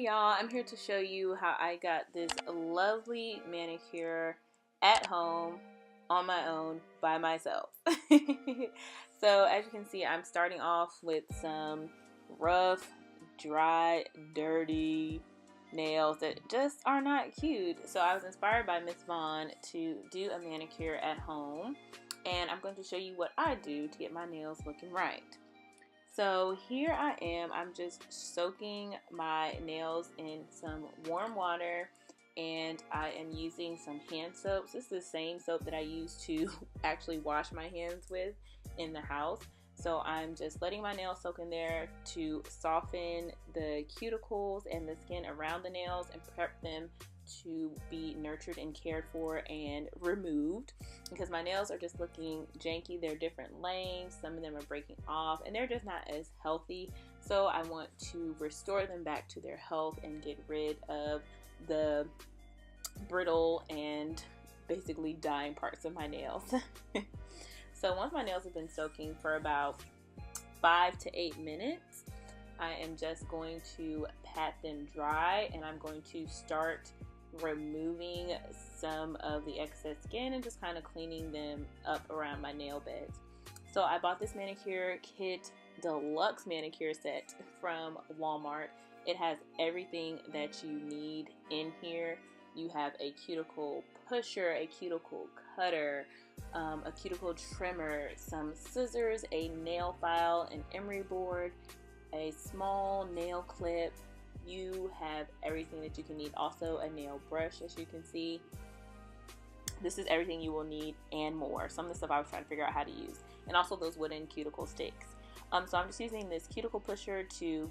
y'all, I'm here to show you how I got this lovely manicure at home on my own by myself. So as you can see, I'm starting off with some rough, dry, dirty nails that just are not cute. So I was inspired by Miss Vaughn to do a manicure at home, and I'm going to show you what I do to get my nails looking right. So here I am, I'm just soaking my nails in some warm water, and I am using some hand soaps. This is the same soap that I use to actually wash my hands with in the house. So I'm just letting my nails soak in there to soften the cuticles and the skin around the nails and prep them to be nurtured and cared for and removed, because my nails are just looking janky. They're different lengths, some of them are breaking off, and they're just not as healthy. So I want to restore them back to their health and get rid of the brittle and basically dying parts of my nails. So once my nails have been soaking for about 5 to 8 minutes, I am just going to pat them dry, and I'm going to start removing some of the excess skin and just kind of cleaning them up around my nail beds. So I bought this manicure kit, deluxe manicure set from Walmart. It has everything that you need in here. You have a cuticle pusher, a cuticle cutter, a cuticle trimmer, some scissors, a nail file, an emery board, a small nail clip. You have everything that you can need. Also a nail brush, as you can see. This is everything you will need and more. Some of the stuff I was trying to figure out how to use. And also those wooden cuticle sticks. So I'm just using this cuticle pusher to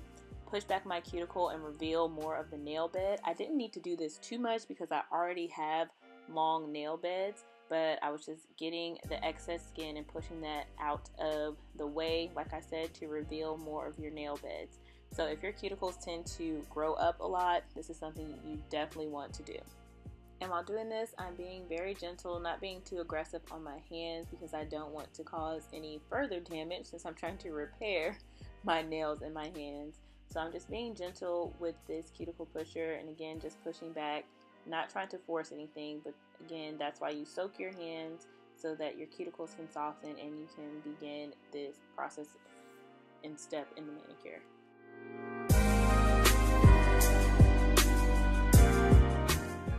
push back my cuticle and reveal more of the nail bed. I didn't need to do this too much because I already have long nail beds, but I was just getting the excess skin and pushing that out of the way, like I said, to reveal more of your nail beds. So if your cuticles tend to grow up a lot, this is something you definitely want to do. And while doing this, I'm being very gentle, not being too aggressive on my hands, because I don't want to cause any further damage since I'm trying to repair my nails in my hands. So I'm just being gentle with this cuticle pusher, and again, just pushing back, not trying to force anything, but again, that's why you soak your hands, so that your cuticles can soften and you can begin this process and step in the manicure.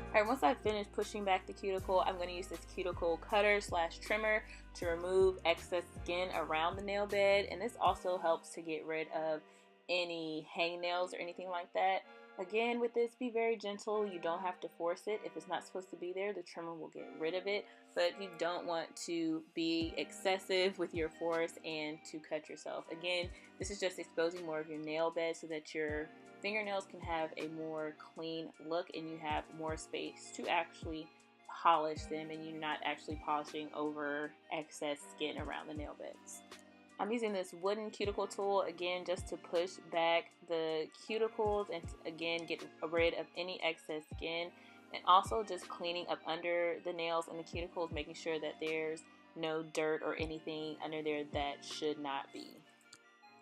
Alright, once I've finished pushing back the cuticle, I'm going to use this cuticle cutter / trimmer to remove excess skin around the nail bed, and this also helps to get rid of any hangnails or anything like that. Again, with this, be very gentle. You don't have to force it. If it's not supposed to be there, the trimmer will get rid of it, but you don't want to be excessive with your force and to cut yourself. Again, this is just exposing more of your nail bed so that your fingernails can have a more clean look and you have more space to actually polish them, and you're not actually polishing over excess skin around the nail beds. I'm using this wooden cuticle tool, again, just to push back the cuticles and again get rid of any excess skin, and also just cleaning up under the nails and the cuticles, making sure that there's no dirt or anything under there that should not be.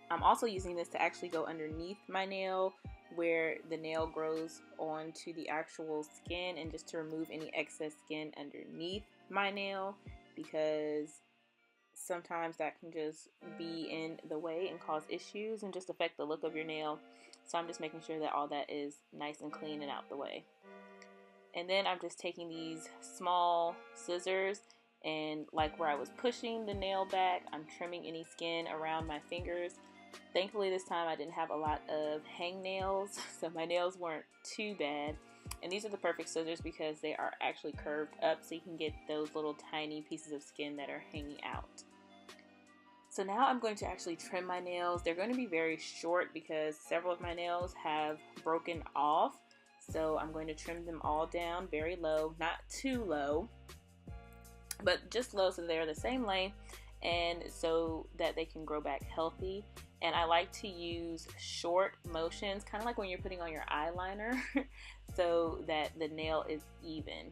I'm also using this to actually go underneath my nail where the nail grows onto the actual skin, and just to remove any excess skin underneath my nail, because sometimes that can just be in the way and cause issues and just affect the look of your nail. So I'm just making sure that all that is nice and clean and out the way. And then I'm just taking these small scissors, and like where I was pushing the nail back, I'm trimming any skin around my fingers. Thankfully this time I didn't have a lot of hangnails, so my nails weren't too bad. And these are the perfect scissors because they are actually curved up, so you can get those little tiny pieces of skin that are hanging out. So now I'm going to actually trim my nails. They're going to be very short because several of my nails have broken off. So I'm going to trim them all down very low, not too low, but just low so they're the same length and so that they can grow back healthy. And I like to use short motions, kind of like when you're putting on your eyeliner, so that the nail is even.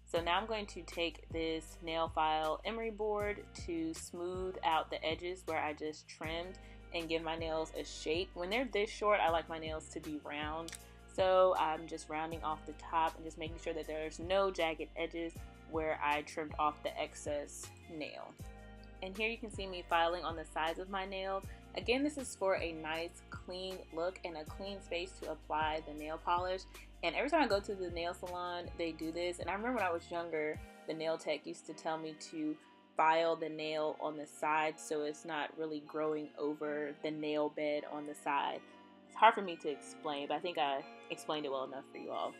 So now I'm going to take this nail file emery board to smooth out the edges where I just trimmed and give my nails a shape. When they're this short, I like my nails to be round. So I'm just rounding off the top and just making sure that there's no jagged edges where I trimmed off the excess nail. And here you can see me filing on the sides of my nails. Again, this is for a nice clean look and a clean space to apply the nail polish. And every time I go to the nail salon, they do this. And I remember when I was younger, the nail tech used to tell me to file the nail on the side so it's not really growing over the nail bed on the side. It's hard for me to explain, but I think I explained it well enough for you all.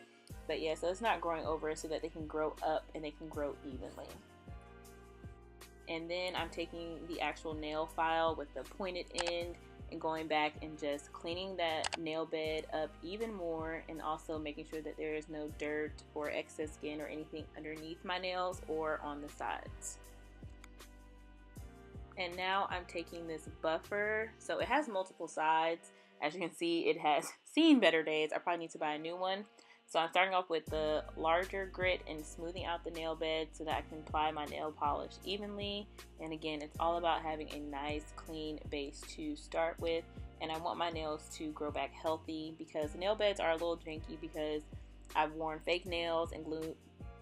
But yeah, so it's not growing over so that they can grow up and they can grow evenly. And then I'm taking the actual nail file with the pointed end and going back and just cleaning that nail bed up even more, and also making sure that there is no dirt or excess skin or anything underneath my nails or on the sides. And now I'm taking this buffer. So it has multiple sides. As you can see, it has seen better days. I probably need to buy a new one. So I'm starting off with the larger grit and smoothing out the nail bed so that I can apply my nail polish evenly. And again, it's all about having a nice clean base to start with. And I want my nails to grow back healthy because nail beds are a little janky because I've worn fake nails and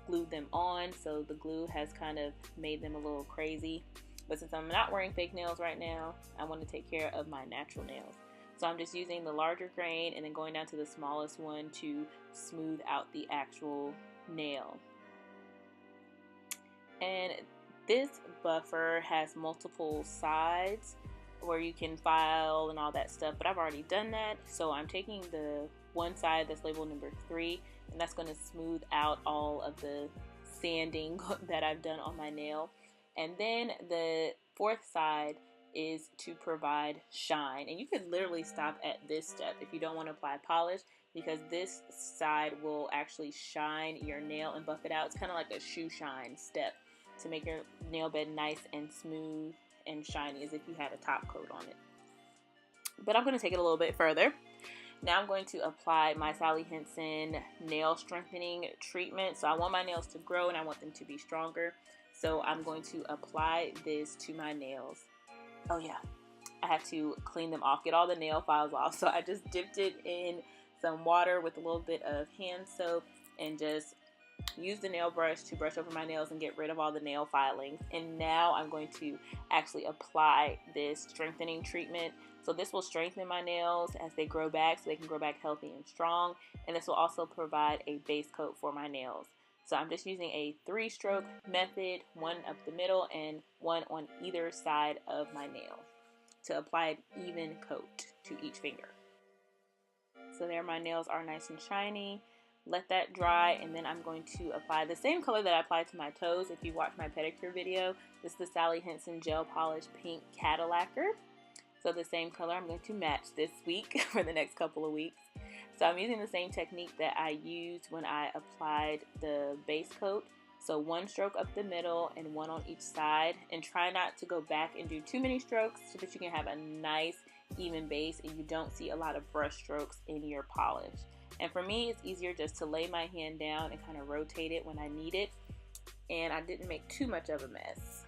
glued them on. So the glue has kind of made them a little crazy. But since I'm not wearing fake nails right now, I want to take care of my natural nails. So I'm just using the larger grain and then going down to the smallest one to smooth out the actual nail. And this buffer has multiple sides where you can file and all that stuff, but I've already done that. So I'm taking the one side that's labeled number 3, and that's going to smooth out all of the sanding that I've done on my nail. And then the 4th side is to provide shine, and you could literally stop at this step if you don't want to apply polish, because this side will actually shine your nail and buff it out. It's kind of like a shoe shine step to make your nail bed nice and smooth and shiny as if you had a top coat on it. But I'm going to take it a little bit further. Now I'm going to apply my Sally Hansen nail strengthening treatment. So I want my nails to grow and I want them to be stronger, so I'm going to apply this to my nails. Oh yeah, I have to clean them off, get all the nail files off. So I just dipped it in some water with a little bit of hand soap and just use the nail brush to brush over my nails and get rid of all the nail filings. And now I'm going to actually apply this strengthening treatment. So this will strengthen my nails as they grow back so they can grow back healthy and strong. And this will also provide a base coat for my nails. So I'm just using a 3-stroke method, 1 up the middle and 1 on either side of my nail to apply an even coat to each finger. So there, my nails are nice and shiny. Let that dry, and then I'm going to apply the same color that I applied to my toes. If you watched my pedicure video, this is the Sally Hansen Gel Polish Pink Cadillacer. So the same color I'm going to match this week for the next couple of weeks. So I'm using the same technique that I used when I applied the base coat. So 1 stroke up the middle and 1 on each side. And try not to go back and do too many strokes so that you can have a nice even base and you don't see a lot of brush strokes in your polish. And for me, it's easier just to lay my hand down and kind of rotate it when I need it. And I didn't make too much of a mess.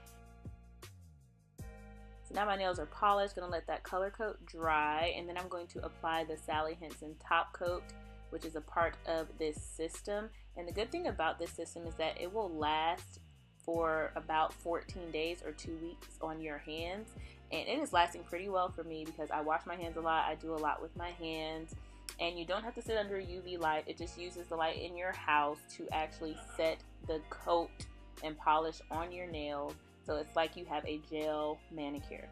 So now my nails are polished. Gonna let that color coat dry, and then I'm going to apply the Sally Hansen top coat, which is a part of this system. And the good thing about this system is that it will last for about 14 days or 2 weeks on your hands. And it is lasting pretty well for me because I wash my hands a lot. I do a lot with my hands. And you don't have to sit under UV light. It just uses the light in your house to actually set the coat and polish on your nails. So it's like you have a gel manicure.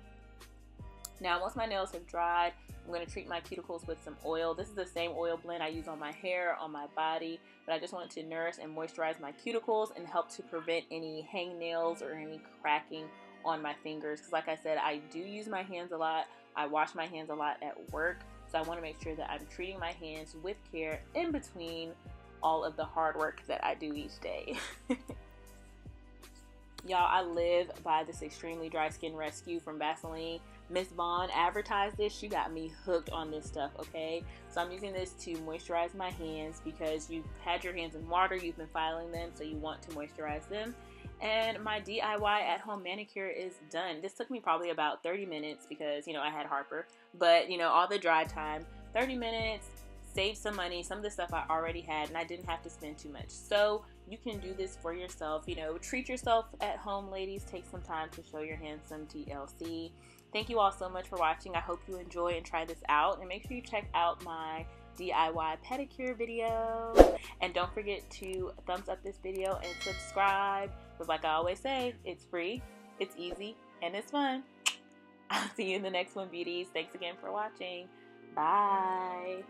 Now, once my nails have dried, I'm going to treat my cuticles with some oil. This is the same oil blend I use on my hair, on my body, but I just wanted to nourish and moisturize my cuticles and help to prevent any hangnails or any cracking on my fingers. Because like I said, I do use my hands a lot. I wash my hands a lot at work. So I want to make sure that I'm treating my hands with care in between all of the hard work that I do each day. Y'all, I live by this extremely dry skin rescue from Vaseline. Miss Vaughn advertised this. She got me hooked on this stuff, okay? So I'm using this to moisturize my hands because you've had your hands in water, you've been filing them, so you want to moisturize them. And my DIY at-home manicure is done. This took me probably about 30 minutes because, you know, I had Harper. But, you know, all the dry time, 30 minutes, save some money. Some of the stuff I already had and I didn't have to spend too much. So you can do this for yourself. You know, treat yourself at home, ladies. Take some time to show your handsome TLC. Thank you all so much for watching. I hope you enjoy and try this out. And make sure you check out my DIY pedicure video. And don't forget to thumbs up this video and subscribe. But like I always say, it's free, it's easy, and it's fun. I'll see you in the next one, beauties. Thanks again for watching. Bye.